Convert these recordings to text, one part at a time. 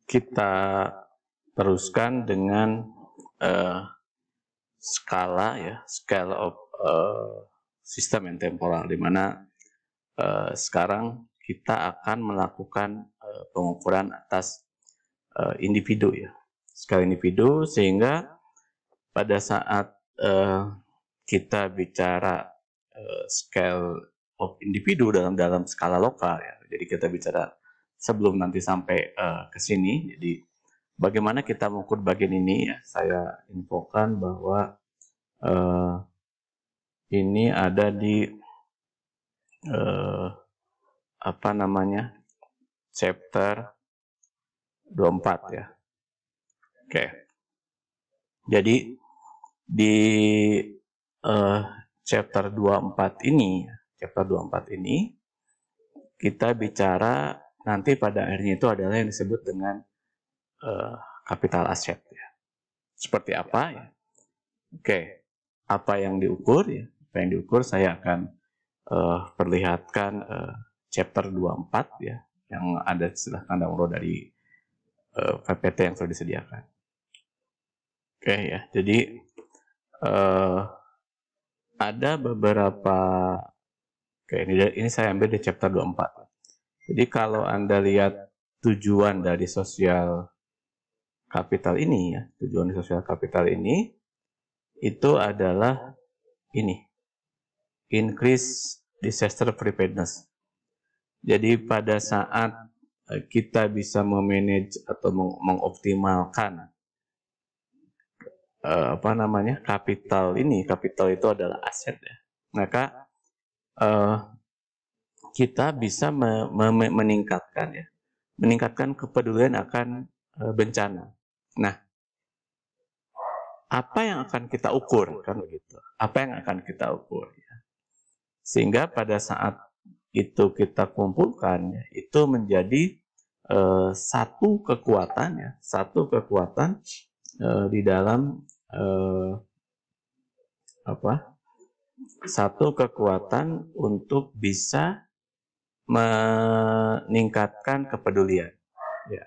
kita teruskan dengan skala ya, scale of system and temporal, di mana sekarang kita akan melakukan pengukuran atas individu ya, skala individu, sehingga pada saat kita bicara scale of individu dalam skala lokal ya, jadi kita bicara sebelum nanti sampai ke sini, jadi bagaimana kita mengukur bagian ini ya, saya infokan bahwa ini ada di apa namanya, chapter 24 ya. Oke. Jadi di chapter 24 ini, kita bicara nanti pada akhirnya itu adalah yang disebut dengan capital asset ya. Seperti apa ya? Oke. Apa yang diukur ya? Apa yang diukur saya akan perlihatkan chapter 24 ya, yang ada, silahkan download dari PPT yang sudah disediakan. Oke ya, jadi ada beberapa, ini saya ambil di chapter 24. Jadi kalau Anda lihat tujuan dari sosial capital ini ya, tujuan sosial capital ini itu adalah ini, increase disaster preparedness. Jadi pada saat kita bisa memanage atau mengoptimalkan apa namanya, kapital ini, kapital itu adalah aset ya, maka kita bisa meningkatkan kepedulian akan bencana. Nah, apa yang akan kita ukur, kan begitu? Apa yang akan kita ukur ya? Sehingga pada saat itu kita kumpulkan ya, itu menjadi satu kekuatan ya, di dalam satu kekuatan untuk bisa meningkatkan kepedulian ya.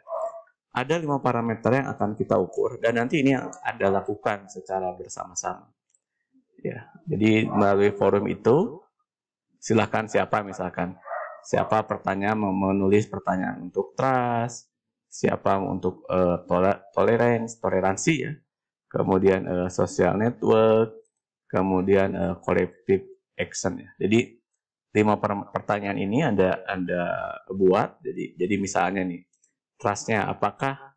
Ada 5 parameter yang akan kita ukur, dan nanti ini yang Anda lakukan secara bersama-sama ya. Jadi melalui forum itu silakan siapa menulis pertanyaan untuk trust, siapa untuk toleransi ya, kemudian social network, kemudian collective action ya. Jadi 5 pertanyaan ini Anda buat. Jadi misalnya nih, trustnya, apakah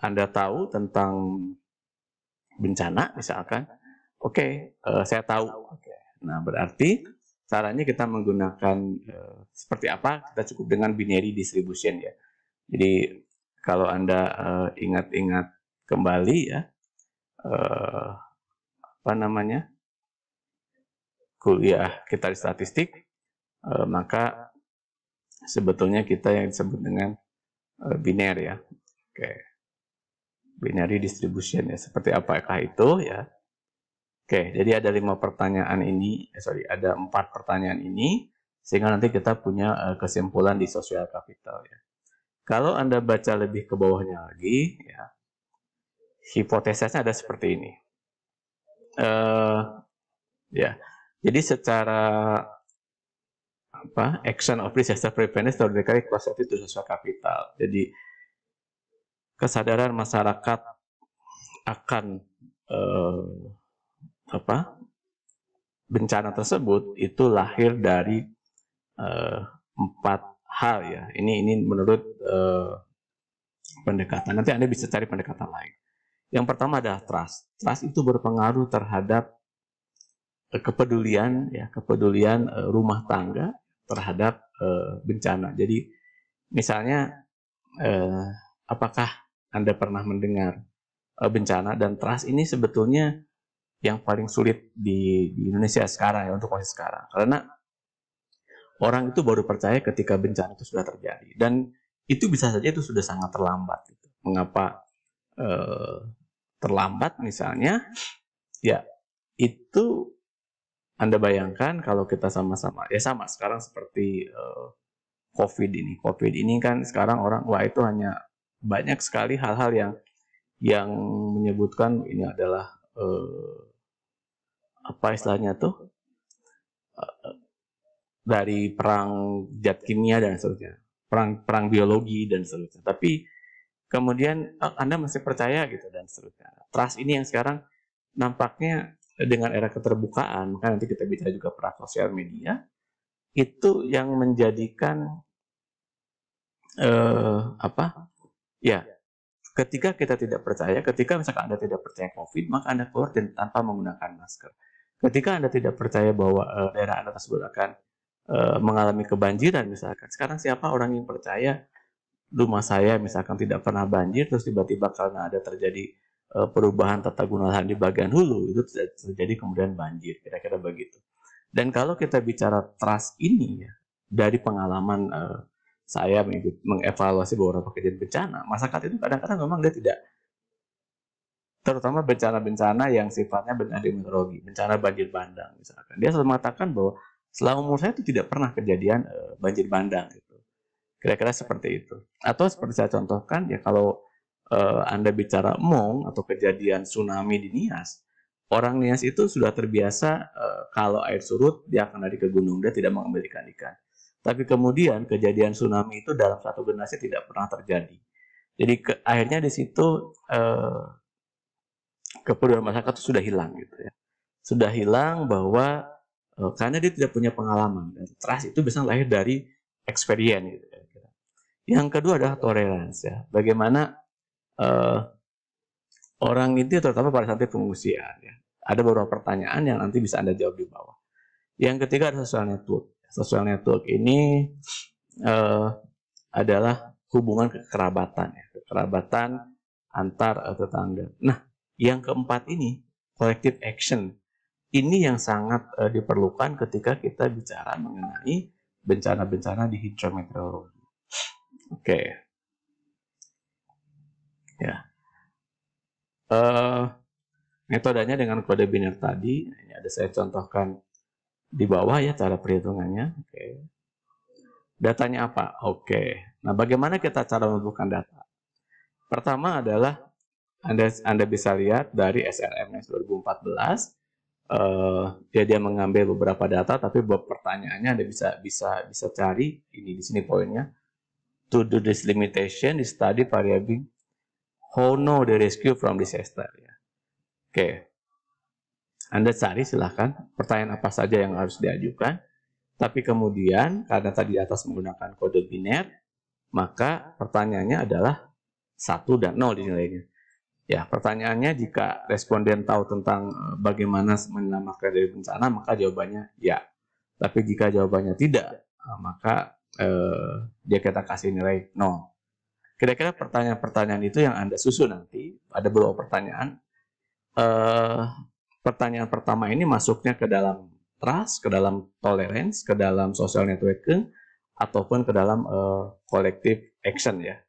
Anda tahu tentang bencana misalkan? Oke, saya tahu. Oke. Nah, berarti caranya kita menggunakan seperti apa? Kita cukup dengan binary distribution ya. Jadi kalau Anda ingat-ingat kembali ya, apa namanya, kuliah kita di statistik, maka sebetulnya kita yang disebut dengan binary ya. Oke. Binary distribution ya. Seperti apakah itu ya? Oke, jadi ada 5 pertanyaan ini, ada 4 pertanyaan ini, sehingga nanti kita punya kesimpulan di social capital ya. Kalau Anda baca lebih ke bawahnya lagi ya, hipotesisnya ada seperti ini. Ya, jadi secara action of disaster preparedness theoretically correlated to social capital. Jadi kesadaran masyarakat akan bencana tersebut itu lahir dari 4 hal ya. Ini menurut pendekatan. Nanti Anda bisa cari pendekatan lain. Yang pertama adalah trust. Trust itu berpengaruh terhadap kepedulian ya, rumah tangga terhadap bencana. Jadi misalnya apakah Anda pernah mendengar bencana, dan trust ini sebetulnya yang paling sulit di Indonesia sekarang ya, untuk kondisi sekarang, karena orang itu baru percaya ketika bencana itu sudah terjadi, dan itu bisa saja itu sudah sangat terlambat. Mengapa terlambat? Misalnya ya, itu Anda bayangkan kalau kita sama-sama ya, sama sekarang seperti COVID ini kan sekarang orang, wah itu hanya banyak sekali hal-hal yang menyebutkan ini adalah apa istilahnya tuh, dari perang zat kimia dan seterusnya, perang biologi dan seterusnya. Tapi kemudian Anda masih percaya gitu dan seterusnya. Trust ini yang sekarang nampaknya dengan era keterbukaan, kan nanti kita bicara juga perang sosial media, itu yang menjadikan ya, ketika kita tidak percaya, ketika misalkan Anda tidak percaya COVID, maka Anda keluar tanpa menggunakan masker. Ketika Anda tidak percaya bahwa daerah Anda tersebut akan mengalami kebanjiran misalkan, sekarang siapa orang yang percaya rumah saya misalkan tidak pernah banjir, terus tiba-tiba karena ada terjadi perubahan tata guna lahan di bagian hulu, itu terjadi kemudian banjir, kira-kira begitu. Dan kalau kita bicara trust ini ya, dari pengalaman saya mengevaluasi beberapa kejadian bencana, masyarakat itu kadang-kadang memang dia tidak, terutama bencana-bencana yang sifatnya bencana meteorologi, bencana banjir bandang misalkan. Dia selalu mengatakan bahwa selama umur saya itu tidak pernah kejadian banjir bandang gitu. Kira-kira seperti itu. Atau seperti saya contohkan ya, kalau Anda bicara Mong atau kejadian tsunami di Nias, orang Nias itu sudah terbiasa kalau air surut dia akan lari ke gunung, dia tidak mengambil ikan-ikan. Tapi kemudian kejadian tsunami itu dalam satu generasi tidak pernah terjadi. Jadi akhirnya di situ kepedulian masyarakat itu sudah hilang gitu ya. Sudah hilang bahwa karena dia tidak punya pengalaman. Dan trust itu bisa lahir dari experience gitu. Yang kedua adalah toleransi ya. Bagaimana orang itu terutama pada saat pengungsian ya. Ada beberapa pertanyaan yang nanti bisa Anda jawab di bawah. Yang ketiga adalah social network. Social network ini adalah hubungan kekerabatan ya. Kekerabatan antar tetangga. Nah, yang keempat ini collective action. Ini yang sangat diperlukan ketika kita bicara mengenai bencana-bencana di hidrometeorologi. Oke. Ya. Metodenya dengan kode biner tadi, ini ada saya contohkan di bawah ya cara perhitungannya. Oke. Datanya apa? Oke. Nah, bagaimana kita cara mengumpulkan data? Pertama adalah Anda bisa lihat dari SRMS 2014. Dia mengambil beberapa data, tapi buat pertanyaannya Anda bisa cari ini di sini poinnya. To do this limitation, the study variable how know the rescue from disaster. Ya. Oke, Anda cari silahkan pertanyaan apa saja yang harus diajukan. Tapi kemudian karena tadi di atas menggunakan kode biner, maka pertanyaannya adalah 1 dan 0 di nilainya. Ya, pertanyaannya jika responden tahu tentang bagaimana menyelamatkan dari bencana, maka jawabannya ya. Tapi jika jawabannya tidak, maka dia kita kasih nilai 0. Kira-kira pertanyaan-pertanyaan itu yang Anda susun nanti. Ada beberapa pertanyaan. Pertanyaan pertama ini masuknya ke dalam trust, ke dalam tolerance, ke dalam social networking, ataupun ke dalam collective action ya.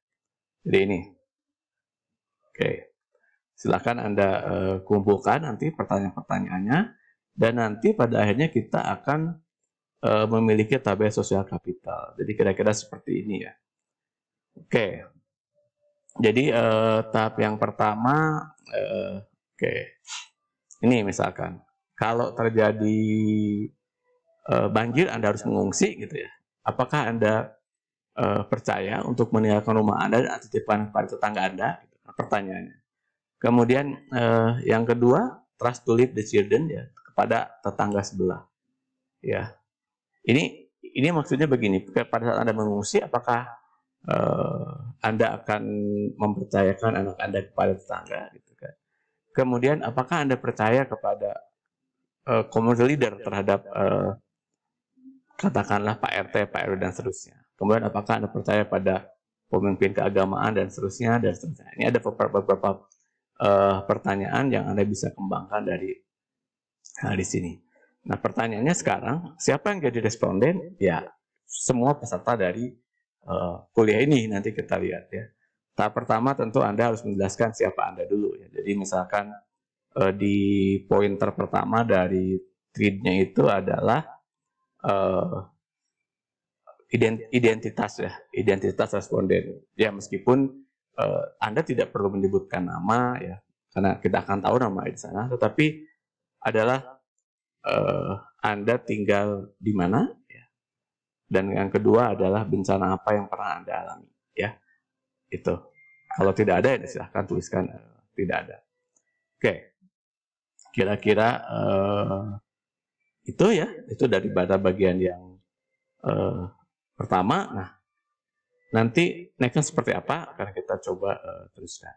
Jadi ini. Oke. Silakan Anda kumpulkan nanti pertanyaan-pertanyaannya, dan nanti pada akhirnya kita akan memiliki tabel sosial kapital. Jadi kira-kira seperti ini ya. Oke. Jadi tahap yang pertama, ini misalkan kalau terjadi banjir Anda harus mengungsi gitu ya. Apakah Anda percaya untuk meninggalkan rumah Anda dan titipkan pada tetangga Anda? Gitu. Pertanyaannya. Kemudian yang kedua, trust to leave the children ya, kepada tetangga sebelah. Ya, ini maksudnya begini. Pada saat Anda mengungsi, apakah Anda akan mempercayakan anak Anda kepada tetangga? Gitu kan. Kemudian, apakah Anda percaya kepada community leader terhadap katakanlah Pak RT, Pak RW dan seterusnya? Kemudian, apakah Anda percaya pada pemimpin keagamaan dan seterusnya dan seterusnya? Ini ada beberapa pertanyaan yang Anda bisa kembangkan dari di sini. Nah, pertanyaannya sekarang, siapa yang jadi responden? Ya, semua peserta dari kuliah ini nanti kita lihat ya. Tahap pertama tentu Anda harus menjelaskan siapa Anda dulu ya. Jadi misalkan di pointer pertama dari thread-nya itu adalah identitas ya, identitas responden. Ya, meskipun Anda tidak perlu menyebutkan nama ya, karena kita akan tahu nama di sana, tetapi adalah Anda tinggal di mana, ya. Dan yang kedua adalah bencana apa yang pernah Anda alami, ya. Itu. Kalau tidak ada, ya silahkan tuliskan tidak ada. Oke, kira-kira itu ya, itu daripada bagian yang pertama. Nah, nanti nextnya seperti apa akan kita coba teruskan.